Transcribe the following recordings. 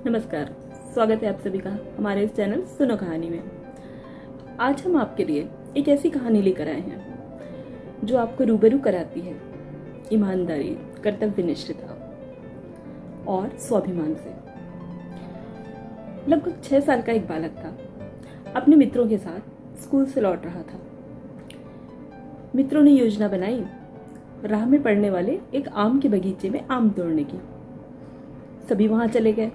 नमस्कार, स्वागत है आप सभी का हमारे इस चैनल सुनो कहानी में। आज हम आपके लिए एक ऐसी कहानी लेकर आए हैं जो आपको रूबरू कराती है ईमानदारी, कर्तव्यनिष्ठता और स्वाभिमान से। लगभग 6 साल का एक बालक था, अपने मित्रों के साथ स्कूल से लौट रहा था। मित्रों ने योजना बनाई राह में पड़ने वाले एक आम के बगीचे में आम तोड़ने की। सभी वहां चले गए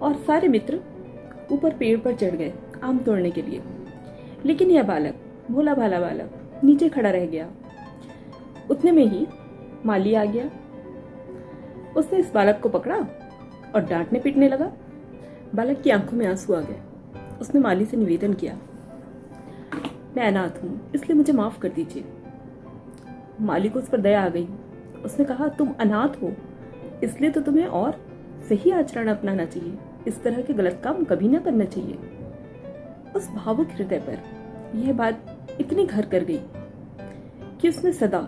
और सारे मित्र ऊपर पेड़ पर चढ़ गए आम तोड़ने के लिए। लेकिन यह बालक, भोला भाला बालक, नीचे खड़ा रह गया। उतने में ही माली आ गया। उसने इस बालक को पकड़ा और डांटने पीटने लगा। बालक की आंखों में आंसू आ गए। उसने माली से निवेदन किया, मैं अनाथ हूं, इसलिए मुझे माफ कर दीजिए। माली को उस पर दया आ गई। उसने कहा, तुम अनाथ हो इसलिए तो तुम्हें और सही आचरण अपनाना चाहिए, इस तरह के गलत काम कभी ना करना चाहिए। उस भावुक हृदय पर यह बात इतनी घर कर गई कि उसने सदा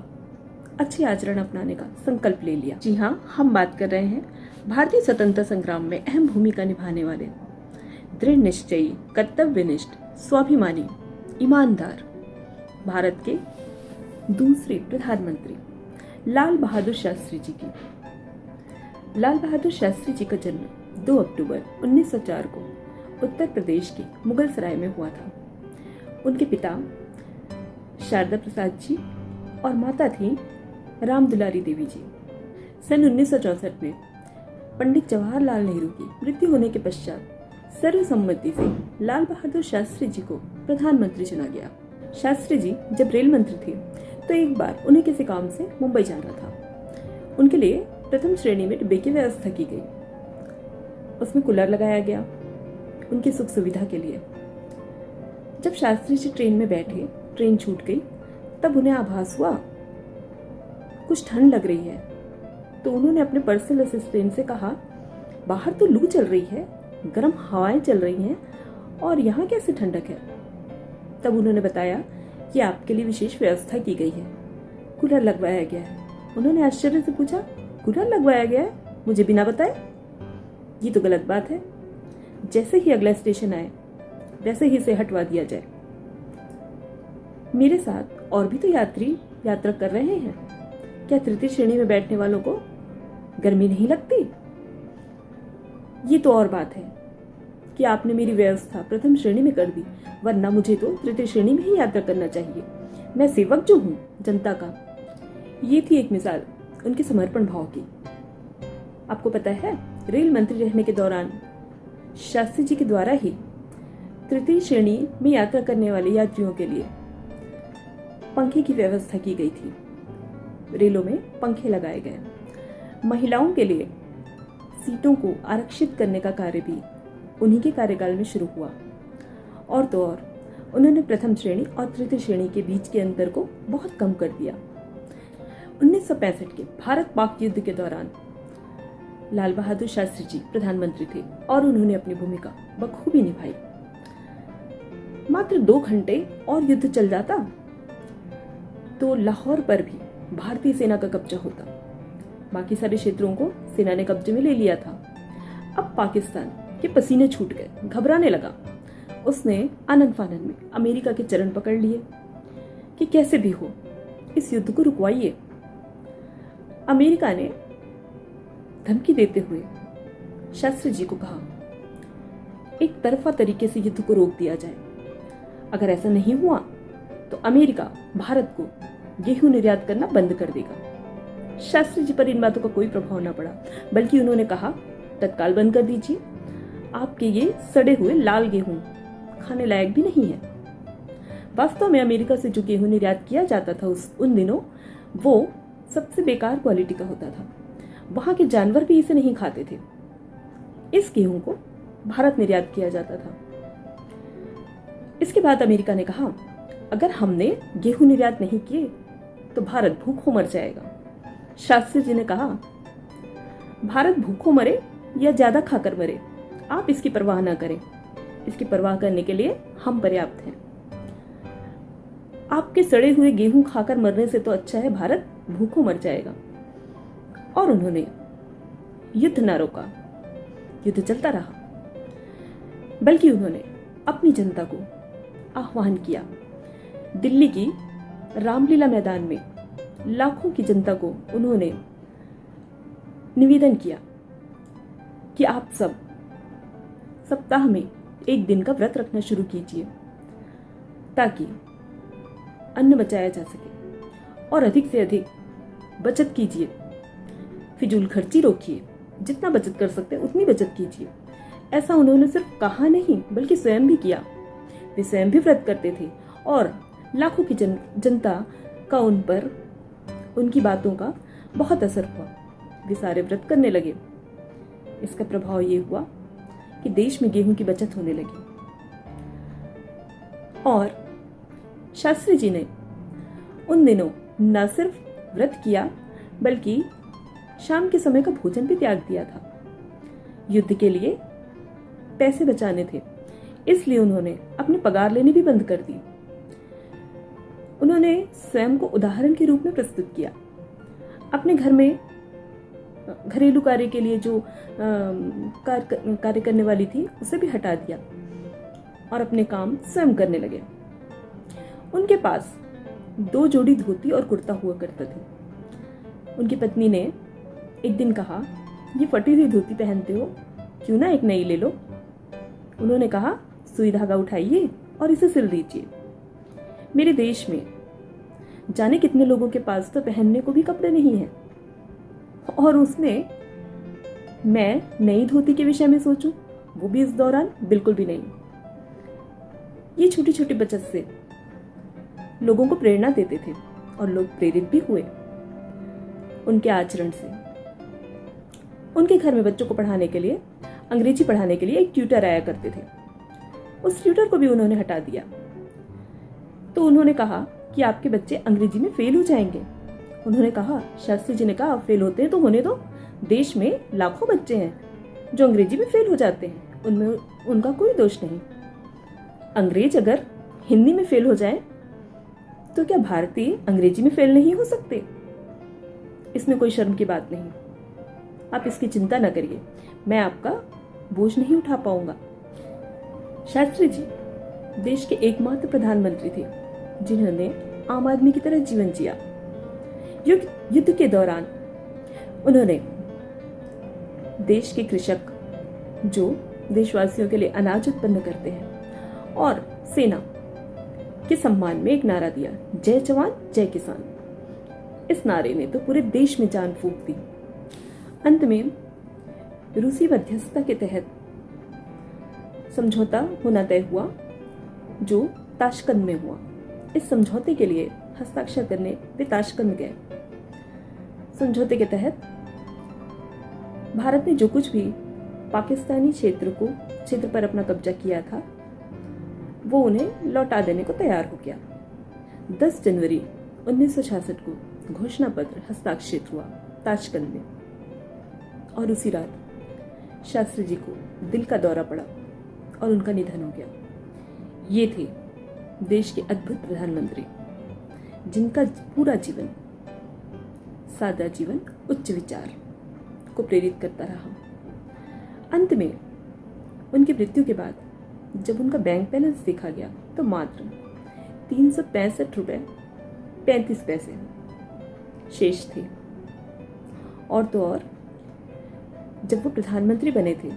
अच्छे आचरण अपनाने का संकल्प ले लिया। जी हाँ, हम बात कर रहे हैं भारतीय स्वतंत्रता संग्राम में अहम भूमिका निभाने वाले दृढ़ निश्चयी, कर्तव्यनिष्ठ, स्वाभिमानी, ईमानदार भारत के दूसरे प्रधानमंत्री लाल बहादुर शास्त्री जी की। लाल बहादुर शास्त्री जी का जन्म 2 अक्टूबर 1904 को उत्तर प्रदेश के मुगल सराय में हुआ था। उनके पिता शारदा प्रसाद जी और माता थी राम दुलारी देवी जी। सन 1964 में पंडित जवाहरलाल नेहरू की मृत्यु होने के पश्चात सर्वसम्मति से लाल बहादुर शास्त्री जी को प्रधानमंत्री चुना गया। शास्त्री जी जब रेल मंत्री थे तो एक बार उन्हें किसी काम से मुंबई जाना था। उनके लिए प्रथम श्रेणी में डिब्बे की व्यवस्था की गई। उसमें कूलर लगाया गया उनकी सुख सुविधा के लिए। जब शास्त्री जी ट्रेन में बैठे, ट्रेन छूट गई, तब उन्हें आभास हुआ कुछ ठंड लग रही है। तो उन्होंने अपने पर्सनल असिस्टेंट से कहा, बाहर तो लू चल रही है, गर्म हवाएं चल रही हैं और यहाँ कैसे ठंडक है। तब उन्होंने बताया कि आपके लिए विशेष व्यवस्था की गई है, कूलर लगवाया गया है। उन्होंने आश्चर्य से पूछा, कूलर लगवाया गया है, मुझे बिना बताए? ये तो गलत बात है। जैसे ही अगला स्टेशन आए वैसे ही इसे हटवा दिया जाए। मेरे साथ और भी तो यात्री यात्रा कर रहे हैं, क्या तृतीय श्रेणी में बैठने वालों को गर्मी नहीं लगती? ये तो और बात है कि आपने मेरी व्यवस्था प्रथम श्रेणी में कर दी, वरना मुझे तो तृतीय श्रेणी में ही यात्रा करना चाहिए। मैं सेवक जो हूँ जनता का। ये थी एक मिसाल उनके समर्पण भाव की। आपको पता है, रेल मंत्री रहने के दौरान शास्त्री जी के द्वारा ही तृतीय श्रेणी में यात्रा करने वाले यात्रियों के लिए पंखे की व्यवस्था की गई थी। रेलों में पंखे लगाए गए। महिलाओं के लिए सीटों को आरक्षित करने का कार्य भी उन्हीं के कार्यकाल में शुरू हुआ। और तो और उन्होंने प्रथम श्रेणी और तृतीय श्रेणी के बीच के अंतर को बहुत कम कर दिया। 1965 के भारत पाक युद्ध के दौरान लाल बहादुर शास्त्री जी प्रधानमंत्री थे और उन्होंने अपनी भूमिका बखूबी निभाई। मात्र 2 घंटे और युद्ध चल जाता तो लाहौर पर भी भारतीय सेना का कब्जा होता। बाकी सारे क्षेत्रों को सेना ने कब्जे में ले लिया था। अब पाकिस्तान के पसीने छूट गए, घबराने लगा। उसने आनन फानन में अमेरिका के चरण पकड़ लिए कि कैसे भी हो इस युद्ध को रुकवाइए। अमेरिका ने धमकी देते हुए शास्त्री जी को कहा, एक तरफा तरीके से युद्ध को रोक दिया जाए। अगर ऐसा नहीं हुआ तो अमेरिका भारत को गेहूं निर्यात करना बंद कर देगा। शास्त्री जी पर इन बातों का कोई प्रभाव न पड़ा, बल्कि उन्होंने कहा, तत्काल बंद कर दीजिए। आपके ये सड़े हुए लाल गेहूं खाने लायक भी नहीं है। वास्तव में अमेरिका से जो गेहूं निर्यात किया जाता था उन दिनों, वो सबसे बेकार क्वालिटी का होता था। वहां के जानवर भी इसे नहीं खाते थे। इस गेहूं को भारत निर्यात किया जाता था। इसके बाद अमेरिका ने कहा, अगर हमने गेहूं निर्यात नहीं किए तो भारत भूखों मर जाएगा। शास्त्री जी ने कहा, भारत भूखों मरे या ज्यादा खाकर मरे, आप इसकी परवाह ना करें। इसकी परवाह करने के लिए हम पर्याप्त हैं। आपके सड़े हुए गेहूं खाकर मरने से तो अच्छा है भारत भूखों मर जाएगा। और उन्होंने युद्ध न रोका, युद्ध चलता रहा, बल्कि उन्होंने अपनी जनता को आह्वान किया। दिल्ली की रामलीला मैदान में लाखों की जनता को उन्होंने निवेदन किया कि आप सब सप्ताह में एक दिन का व्रत रखना शुरू कीजिए ताकि अन्न बचाया जा सके और अधिक से अधिक बचत कीजिए, फिजूल खर्ची रोकिए, जितना बचत कर सकते उतनी बचत कीजिए। ऐसा उन्होंने सिर्फ कहा नहीं बल्कि स्वयं भी किया। वे स्वयं भी व्रत करते थे और लाखों की जनता का उन पर उनकी बातों का बहुत असर हुआ। वे सारे व्रत करने लगे। इसका प्रभाव ये हुआ कि देश में गेहूं की बचत होने लगी और शास्त्री जी ने उन दिनों न सिर्फ व्रत किया बल्कि शाम के समय का भोजन भी त्याग दिया था। युद्ध के लिए पैसे बचाने थे, इसलिए उन्होंने अपनी पगार लेनी भी बंद कर दी। उन्होंने स्वयं को उदाहरण के रूप में प्रस्तुत किया। अपने घर में घरेलू कार्य के लिए जो कार्य करने वाली थी उसे भी हटा दिया और अपने काम स्वयं करने लगे। उनके पास 2 जोड़ी धोती और कुर्ता हुआ करता था। उनकी पत्नी ने एक दिन कहा, ये फटी हुई धोती पहनते हो, क्यों ना एक नई ले लो। उन्होंने कहा, सुई धागा उठाइए और इसे सिल दीजिए। मेरे देश में जाने कितने लोगों के पास तो पहनने को भी कपड़े नहीं हैं, और उसमें मैं नई धोती के विषय में सोचूं, वो भी इस दौरान बिल्कुल भी नहीं। ये छोटी छोटी बचत से लोगों को प्रेरणा देते थे और लोग प्रेरित भी हुए उनके आचरण से। उनके घर में बच्चों को पढ़ाने के लिए, अंग्रेजी पढ़ाने के लिए एक ट्यूटर आया करते थे। उस ट्यूटर को भी उन्होंने हटा दिया। तो उन्होंने कहा कि आपके बच्चे अंग्रेजी में फेल हो जाएंगे। उन्होंने कहा, शास्त्री जी ने कहा, फेल होते हैं तो होने दो, देश में लाखों बच्चे हैं जो अंग्रेजी में फेल हो जाते हैं, उनमें उनका कोई दोष नहीं। अंग्रेज अगर हिंदी में फेल हो जाए तो क्या भारतीय अंग्रेजी में फेल नहीं हो सकते? इसमें कोई शर्म की बात नहीं। आप इसकी चिंता न करिए, मैं आपका बोझ नहीं उठा पाऊंगा। शास्त्री जी देश के एकमात्र प्रधानमंत्री थे जिन्होंने आम आदमी की तरह जीवन जिया। युद्ध के दौरान उन्होंने देश के कृषक जो देशवासियों के लिए अनाज उत्पन्न करते हैं और सेना के सम्मान में एक नारा दिया, जय जवान जय किसान। इस नारे ने तो पूरे देश में जान फूंक दी। अंत में रूसी मध्यस्थता के तहत समझौता होना तय हुआ जो ताशकंद में हुआ। इस समझौते के लिए हस्ताक्षर करने वे ताशकंद गए। समझौते के तहत भारत ने जो कुछ भी पाकिस्तानी क्षेत्र पर अपना कब्जा किया था वो उन्हें लौटा देने को तैयार हो गया। 10 जनवरी 1966 को घोषणा पत्र हस्ताक्षरित हुआ ताशकंद में, और उसी रात शास्त्री जी को दिल का दौरा पड़ा और उनका निधन हो गया। ये थे देश के अद्भुत प्रधानमंत्री जिनका पूरा जीवन सादा जीवन उच्च विचार को प्रेरित करता रहा। अंत में उनकी मृत्यु के बाद जब उनका बैंक बैलेंस देखा गया तो मात्र 365 रुपये 35 पैसे शेष थे। और तो और जब वो प्रधानमंत्री बने थे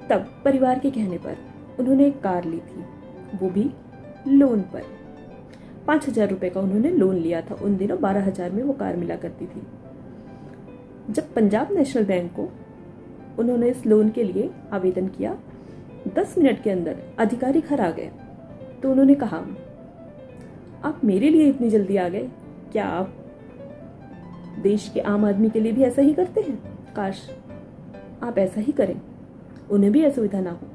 तब परिवार के कहने पर उन्होंने एक कार ली थी, वो भी लोन पर। 5,000 रुपये का उन्होंने लोन लिया था। उन दिनों 12,000 में वो कार मिला करती थी। जब पंजाब नेशनल बैंक को उन्होंने इस लोन के लिए आवेदन किया, 10 मिनट के अंदर अधिकारी घर आ गए। तो उन्होंने कहा, आप मेरे लिए इतनी जल्दी आ गए, क्या आप देश के आम आदमी के लिए भी ऐसा ही करते हैं? काश आप ऐसा ही करें, उन्हें भी असुविधा ना हो।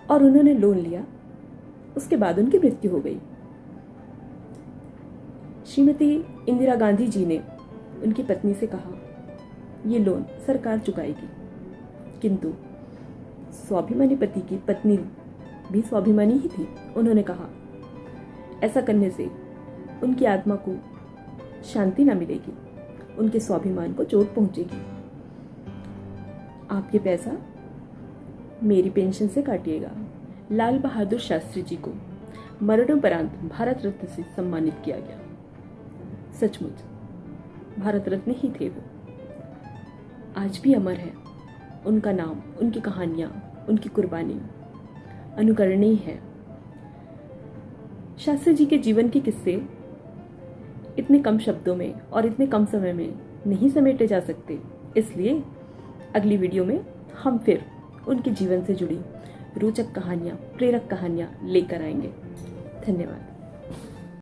और उन्होंने लोन लिया। उसके बाद उनकी मृत्यु हो गई। श्रीमती इंदिरा गांधी जी ने उनकी पत्नी से कहा, ये लोन सरकार चुकाएगी। किंतु स्वाभिमानी पति की पत्नी भी स्वाभिमानी ही थी। उन्होंने कहा, ऐसा करने से उनकी आत्मा को शांति ना मिलेगी, उनके स्वाभिमान को चोट पहुंचेगी। आपके पैसा मेरी पेंशन से काटिएगा। लाल बहादुर शास्त्री जी को मरणोपरांत भारत रत्न से सम्मानित किया गया। सचमुच भारत रत्न ही थे वो, आज भी अमर है। उनका नाम, उनकी कहानियाँ, उनकी कुर्बानी अनुकरणीय है। शास्त्री जी के जीवन के किस्से इतने कम शब्दों में और इतने कम समय में नहीं समेटे जा सकते, इसलिए अगली वीडियो में हम फिर उनके जीवन से जुड़ी रोचक कहानियाँ, प्रेरक कहानियाँ लेकर आएंगे। धन्यवाद।